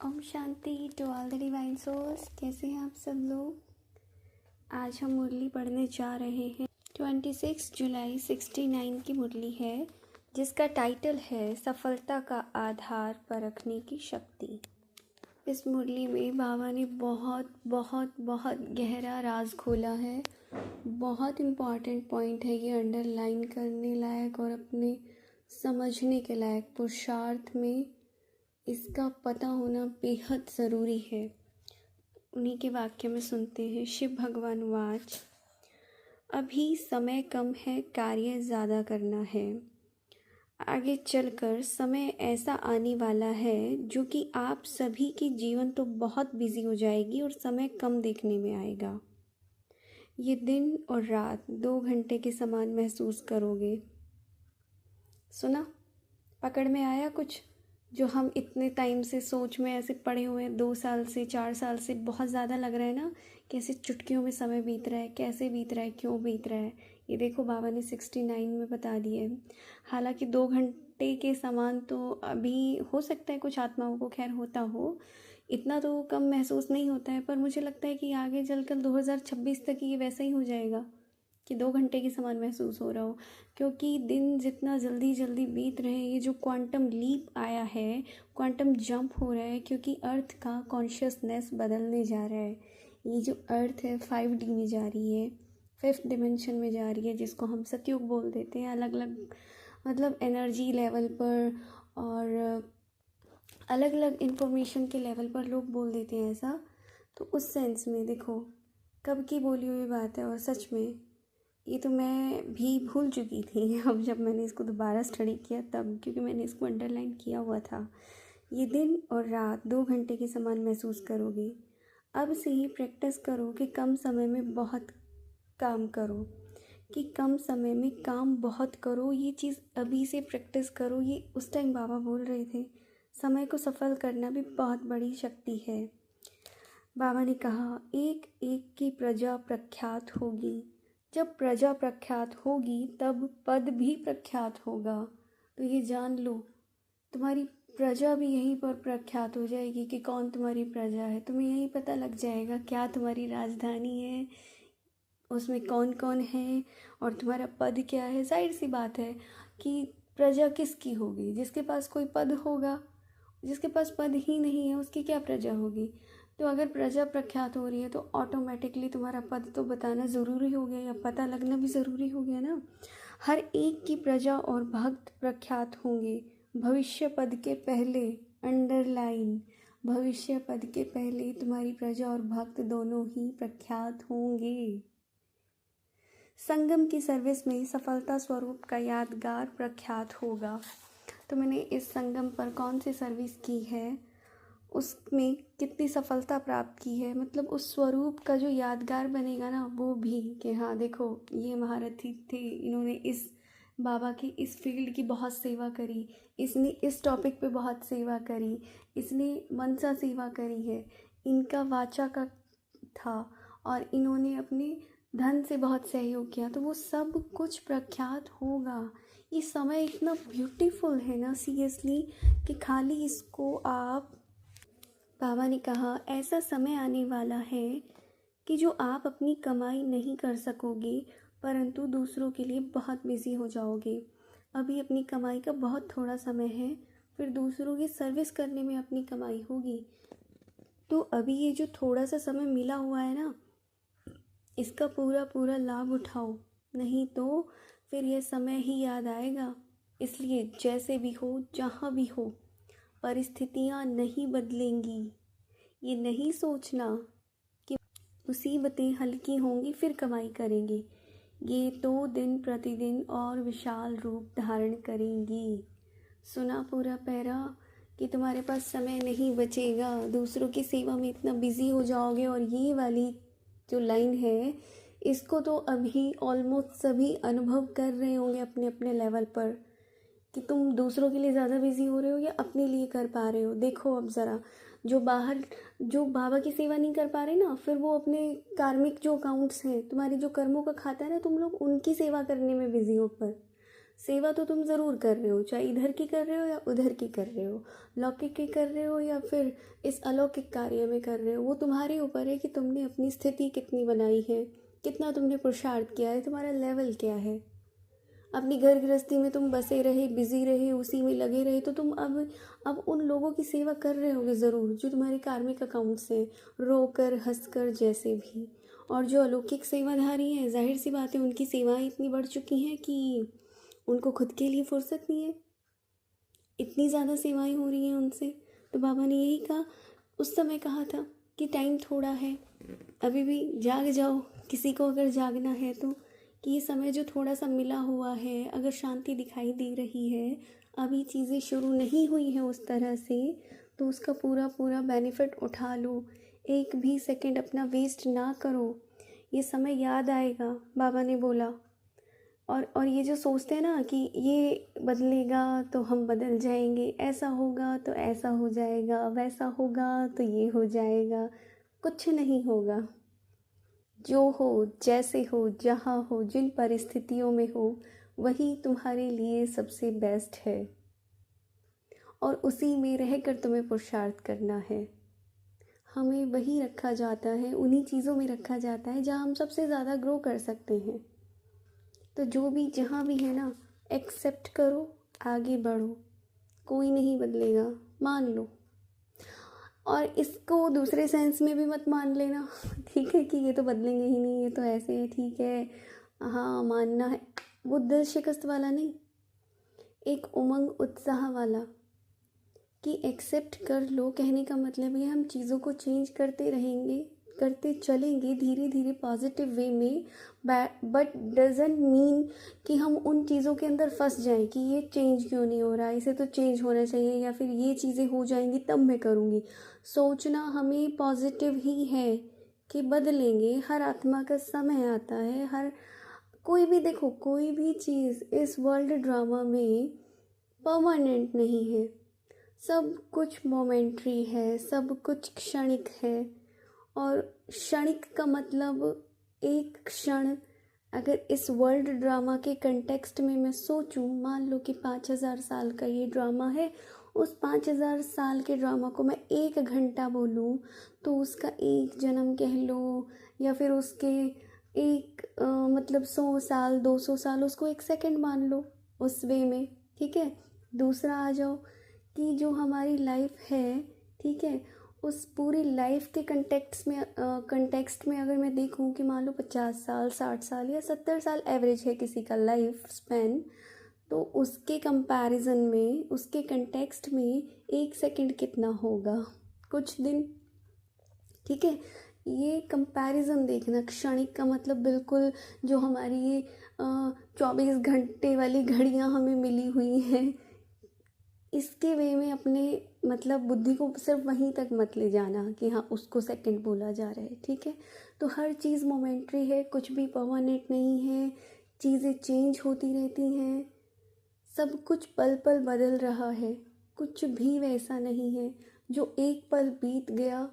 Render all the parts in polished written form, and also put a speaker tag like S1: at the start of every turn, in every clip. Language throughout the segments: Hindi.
S1: ओम शांति to all the divine souls. कैसे हैं आप सब लोग। आज हम मुरली पढ़ने जा रहे हैं। 26 जुलाई 69 की मुरली है जिसका टाइटल है सफलता का आधार परखने की शक्ति। इस मुरली में बाबा ने बहुत बहुत बहुत गहरा राज खोला है। बहुत इम्पॉर्टेंट पॉइंट है ये, अंडरलाइन करने लायक और अपने समझने के लायक। पुरुषार्थ में इसका पता होना बेहद ज़रूरी है। उन्हीं के वाक्य में सुनते हैं। शिव भगवान वाच, अभी समय कम है, कार्य ज़्यादा करना है। आगे चलकर समय ऐसा आने वाला है जो कि आप सभी की जीवन तो बहुत बिजी हो जाएगी और समय कम देखने में आएगा। ये दिन और रात 2 घंटे के समान महसूस करोगे। सुना, पकड़ में आया कुछ जो हम इतने टाइम से सोच में ऐसे पड़े हुए हैं, 2 साल से 4 साल से। बहुत ज़्यादा लग रहा है ना, कैसे चुटकियों में समय बीत रहा है, कैसे बीत रहा है, क्यों बीत रहा है। ये देखो बाबा ने 69 में बता दिए है। हालांकि 2 घंटे के समान तो अभी हो सकता है कुछ आत्माओं को खैर होता हो, इतना तो कम महसूस नहीं होता है। पर मुझे लगता है कि आगे चलकर 2026 तक ये वैसा ही हो जाएगा कि 2 घंटे के समान महसूस हो रहा हो, क्योंकि दिन जितना जल्दी जल्दी बीत रहे हैं। ये जो क्वांटम लीप आया है, क्वांटम जंप हो रहा है, क्योंकि अर्थ का कॉन्शियसनेस बदलने जा रहा है। ये जो अर्थ है 5D में जा रही है, 5th डिमेंशन में जा रही है, जिसको हम सतयुग बोल देते हैं। अलग अलग मतलब एनर्जी लेवल पर और अलग अलग इंफॉर्मेशन के लेवल पर लोग बोल देते हैं ऐसा। तो उस सेंस में देखो कब की बोली हुई बात है। और सच में ये तो मैं भी भूल चुकी थी अब जब मैंने इसको दोबारा स्टडी किया तब, क्योंकि मैंने इसको अंडरलाइन किया हुआ था। ये दिन और रात 2 घंटे के समान महसूस करोगे। अब से ही प्रैक्टिस करो कि कम समय में बहुत काम करो, कि कम समय में काम बहुत करो। ये चीज़ अभी से प्रैक्टिस करो। ये उस टाइम बाबा बोल रहे थे, समय को सफल करना भी बहुत बड़ी शक्ति है। बाबा ने कहा, एक एक की प्रजा प्रख्यात होगी। जब प्रजा प्रख्यात होगी तब पद भी प्रख्यात होगा। तो ये जान लो, तुम्हारी प्रजा भी यहीं पर प्रख्यात हो जाएगी कि कौन तुम्हारी प्रजा है। तुम्हें यहीं पता लग जाएगा क्या तुम्हारी राजधानी है, उसमें कौन कौन है और तुम्हारा पद क्या है। जाहिर सी बात है कि प्रजा किसकी होगी, जिसके पास कोई पद होगा। जिसके पास पद ही नहीं है उसकी क्या प्रजा होगी। तो अगर प्रजा प्रख्यात हो रही है तो ऑटोमेटिकली तुम्हारा पद तो बताना ज़रूरी हो गया, या पता लगना भी ज़रूरी हो गया ना। हर एक की प्रजा और भक्त प्रख्यात होंगे भविष्य पद के पहले। अंडरलाइन, भविष्य पद के पहले तुम्हारी प्रजा और भक्त दोनों ही प्रख्यात होंगे। संगम की सर्विस में सफलता स्वरूप का यादगार प्रख्यात होगा। तो मैंने इस संगम पर कौन सी सर्विस की है, उसमें कितनी सफलता प्राप्त की है, मतलब उस स्वरूप का जो यादगार बनेगा ना, वो भी कि हाँ देखो ये महारथी थे, इन्होंने इस बाबा की इस फील्ड की बहुत सेवा करी, इसने इस टॉपिक पे बहुत सेवा करी, इसने मनसा सेवा करी है, इनका वाचा का था और इन्होंने अपने धन से बहुत सहयोग किया। तो वो सब कुछ प्रख्यात होगा। ये समय इतना ब्यूटीफुल है ना सीरियसली, कि खाली इसको आप, बाबा ने कहा ऐसा समय आने वाला है कि जो आप अपनी कमाई नहीं कर सकोगे, परंतु दूसरों के लिए बहुत बिजी हो जाओगे। अभी अपनी कमाई का बहुत थोड़ा समय है, फिर दूसरों की सर्विस करने में अपनी कमाई होगी। तो अभी ये जो थोड़ा सा समय मिला हुआ है ना, इसका पूरा पूरा लाभ उठाओ, नहीं तो फिर ये समय ही याद आएगा। इसलिए जैसे भी हो, जहाँ भी हो, परिस्थितियाँ नहीं बदलेंगी। ये नहीं सोचना कि मुसीबतें हल्की होंगी फिर कमाई करेंगे। ये तो दिन प्रतिदिन और विशाल रूप धारण करेंगी। सुना पूरा पैरा कि तुम्हारे पास समय नहीं बचेगा, दूसरों की सेवा में इतना बिजी हो जाओगे। और ये वाली जो लाइन है, इसको तो अभी ऑलमोस्ट सभी अनुभव कर रहे होंगे अपने अपने लेवल पर, कि तुम दूसरों के लिए ज़्यादा बिजी हो रहे हो या अपने लिए कर पा रहे हो। देखो अब ज़रा, जो बाहर जो बाबा की सेवा नहीं कर पा रहे ना, फिर वो अपने कार्मिक जो अकाउंट्स हैं, तुम्हारे जो कर्मों का खाता है ना, तुम लोग उनकी सेवा करने में बिजी हो। पर सेवा तो तुम ज़रूर कर रहे हो, चाहे इधर की कर रहे हो या उधर की कर रहे हो, लौकिक की कर रहे हो या फिर इस अलौकिक कार्य में कर रहे हो, वो तुम्हारे ऊपर है कि तुमने अपनी स्थिति कितनी बनाई है, कितना तुमने पुरुषार्थ किया है, तुम्हारा लेवल क्या है। अपनी घर गृहस्थी में तुम बसे रहे, बिजी रहे, उसी में लगे रहे, तो तुम अब उन लोगों की सेवा कर रहे होगे ज़रूर जो तुम्हारे कार्मिक अकाउंट से, रो कर हंस कर जैसे भी। और जो अलौकिक सेवाधारी हैं, जाहिर सी बात है उनकी सेवाएं इतनी बढ़ चुकी हैं कि उनको खुद के लिए फुर्सत नहीं है, इतनी ज़्यादा सेवाएं हो रही हैं उनसे। तो बाबा ने यही कहा, उस समय कहा था कि टाइम थोड़ा है, अभी भी जाग जाओ, किसी को अगर जागना है तो, कि ये समय जो थोड़ा सा मिला हुआ है, अगर शांति दिखाई दे रही है, अभी चीज़ें शुरू नहीं हुई हैं उस तरह से, तो उसका पूरा पूरा बेनिफिट उठा लो, एक भी सेकंड अपना वेस्ट ना करो, ये समय याद आएगा, बाबा ने बोला। और ये जो सोचते हैं ना कि ये बदलेगा तो हम बदल जाएंगे, ऐसा होगा तो ऐसा हो जाएगा, वैसा होगा तो ये हो जाएगा, कुछ नहीं होगा। जो हो, जैसे हो, जहाँ हो, जिन परिस्थितियों में हो, वही तुम्हारे लिए सबसे बेस्ट है और उसी में रहकर तुम्हें पुरुषार्थ करना है। हमें वही रखा जाता है, उन्हीं चीज़ों में रखा जाता है जहाँ हम सबसे ज़्यादा ग्रो कर सकते हैं। तो जो भी जहाँ भी है ना, एक्सेप्ट करो, आगे बढ़ो, कोई नहीं बदलेगा, मान लो। और इसको दूसरे सेंस में भी मत मान लेना, ठीक है, कि ये तो बदलेंगे ही नहीं, ये तो ऐसे है, ठीक है, हाँ मानना है, वो दिल शिकस्त वाला नहीं, एक उमंग उत्साह वाला, कि एक्सेप्ट कर लो। कहने का मतलब है हम चीज़ों को चेंज करते रहेंगे, करते चलेंगे धीरे धीरे पॉजिटिव वे में, बट डजेंट मीन कि हम उन चीज़ों के अंदर फंस जाएं कि ये चेंज क्यों नहीं हो रहा, इसे तो चेंज होना चाहिए, या फिर ये चीज़ें हो जाएंगी तब मैं करूँगी। सोचना हमें पॉजिटिव ही है कि बदलेंगे, हर आत्मा का समय आता है, हर कोई भी, देखो कोई भी चीज़ इस वर्ल्ड ड्रामा में परमानेंट नहीं है, सब कुछ मोमेंट्री है, सब कुछ क्षणिक है। और क्षणिक का मतलब एक क्षण, अगर इस वर्ल्ड ड्रामा के कंटेक्स्ट में मैं सोचूं, मान लो कि 5000 साल का ये ड्रामा है, उस 5000 साल के ड्रामा को मैं 1 घंटा बोलूं, तो उसका एक जन्म कह लो, या फिर उसके एक मतलब 100 साल, 200 साल, उसको 1 सेकंड मान लो, उस वे में, ठीक है। दूसरा आ जाओ कि जो हमारी लाइफ है, ठीक है, उस पूरी लाइफ के कंटेक्स्ट में अगर मैं देखूं कि मान लो 50 साल, 60 साल या 70 साल एवरेज है किसी का लाइफ स्पैन, तो उसके कंपैरिजन में, उसके कंटेक्स्ट में 1 सेकंड कितना होगा, कुछ दिन, ठीक है। ये कंपैरिजन देखना, क्षणिक का मतलब बिल्कुल जो हमारी ये 24 घंटे वाली घड़ियाँ हमें मिली हुई हैं, इसके वे में अपने मतलब बुद्धि को सिर्फ वहीं तक मत ले जाना कि हाँ उसको सेकंड बोला जा रहा है, ठीक है। तो हर चीज़ मोमेंट्री है, कुछ भी परमानेंट नहीं है, चीज़ें चेंज होती रहती हैं, सब कुछ पल पल बदल रहा है, कुछ भी वैसा नहीं है। जो एक पल बीत गया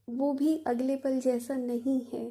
S1: वो भी अगले पल जैसा नहीं है।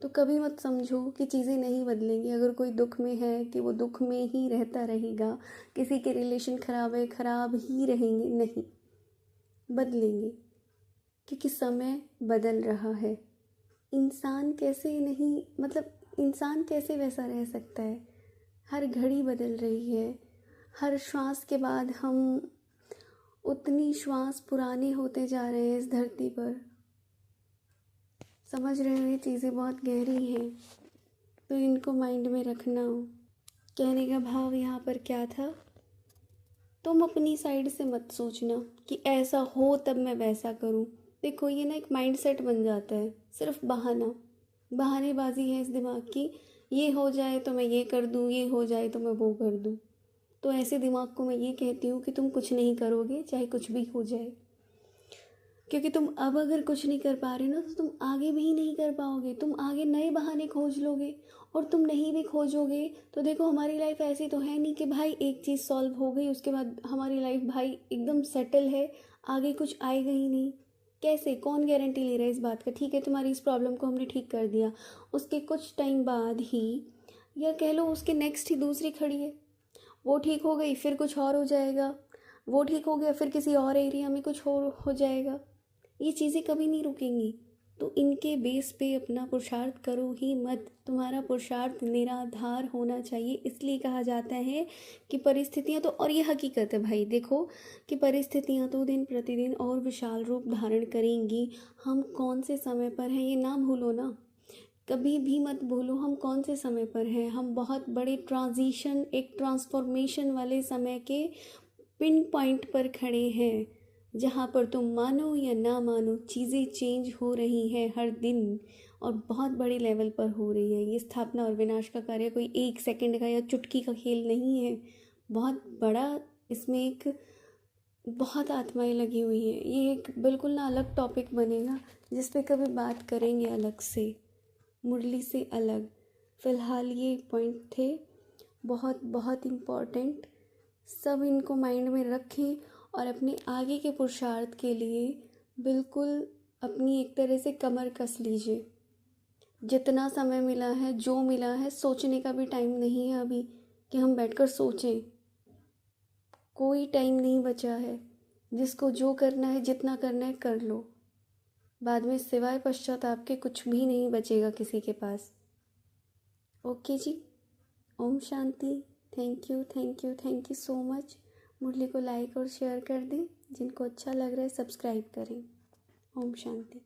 S1: तो कभी मत समझो कि चीज़ें नहीं बदलेंगी। अगर कोई दुख में है कि वो दुख में ही रहता रहेगा, किसी के रिलेशन ख़राब है, ख़राब ही रहेंगे, नहीं, बदलेंगे, क्योंकि समय बदल रहा है। इंसान कैसे नहीं, मतलब इंसान कैसे वैसा रह सकता है, हर घड़ी बदल रही है, हर श्वास के बाद हम उतनी श्वास पुराने होते जा रहे हैं इस धरती पर। समझ रहे हो, ये चीज़ें बहुत गहरी हैं, तो इनको माइंड में रखना। कहने का भाव यहाँ पर क्या था, तुम अपनी साइड से मत सोचना कि ऐसा हो तब मैं वैसा करूँ। देखो ये ना एक माइंडसेट बन जाता है, सिर्फ बहानेबाजी है इस दिमाग की, ये हो जाए तो मैं ये कर दूँ, ये हो जाए तो मैं वो कर दूँ। तो ऐसे दिमाग को मैं ये कहती हूँ कि तुम कुछ नहीं करोगे चाहे कुछ भी हो जाए, क्योंकि तुम अब अगर कुछ नहीं कर पा रहे ना तो तुम आगे भी नहीं कर पाओगे, तुम आगे नए बहाने खोज लोगे। और तुम नहीं भी खोजोगे तो देखो हमारी लाइफ ऐसी तो है नहीं कि भाई एक चीज़ सॉल्व हो गई उसके बाद हमारी लाइफ भाई एकदम सेटल है, आगे कुछ आएगा ही नहीं। कैसे, कौन गारंटी ले रहा है इस बात का, ठीक है तुम्हारी इस प्रॉब्लम को हमने ठीक कर दिया, उसके कुछ टाइम बाद ही, या कह लो उसके नेक्स्ट ही दूसरी खड़ी है, वो ठीक हो गई फिर कुछ और हो जाएगा, वो ठीक हो गया फिर किसी और एरिया में कुछ और हो जाएगा। ये चीज़ें कभी नहीं रुकेंगी। तो इनके बेस पे अपना पुरुषार्थ करो ही मत। तुम्हारा पुरुषार्थ निराधार होना चाहिए। इसलिए कहा जाता है कि परिस्थितियाँ तो, और ये हकीकत है भाई, देखो कि परिस्थितियाँ तो दिन प्रतिदिन और विशाल रूप धारण करेंगी। हम कौन से समय पर हैं ये ना भूलो ना, कभी भी मत भूलो हम कौन से समय पर हैं। हम बहुत बड़े ट्रांजिशन, एक ट्रांसफॉर्मेशन वाले समय के पिन पॉइंट पर खड़े हैं, जहाँ पर तुम मानो या ना मानो चीज़ें चेंज हो रही हैं हर दिन, और बहुत बड़े लेवल पर हो रही है। ये स्थापना और विनाश का कार्य कोई एक सेकंड का या चुटकी का खेल नहीं है, बहुत बड़ा इसमें एक बहुत आत्माएं लगी हुई हैं। ये एक बिल्कुल ना अलग टॉपिक बनेगा जिस पे कभी बात करेंगे अलग से, मुरली से अलग। फ़िलहाल ये पॉइंट थे बहुत बहुत इम्पॉर्टेंट। सब इनको माइंड में रखें और अपने आगे के पुरुषार्थ के लिए बिल्कुल अपनी एक तरह से कमर कस लीजिए। जितना समय मिला है, जो मिला है, सोचने का भी टाइम नहीं है अभी कि हम बैठकर सोचें। कोई टाइम नहीं बचा है। जिसको जो करना है, जितना करना है कर लो। बाद में सिवाय पश्चाताप के कुछ भी नहीं बचेगा किसी के पास। ओके जी, ओम शांति। Thank you thank you thank you so much. Murli को लाइक और शेयर कर दें। जिनको अच्छा लग रहा है सब्सक्राइब करें। ओम शांति।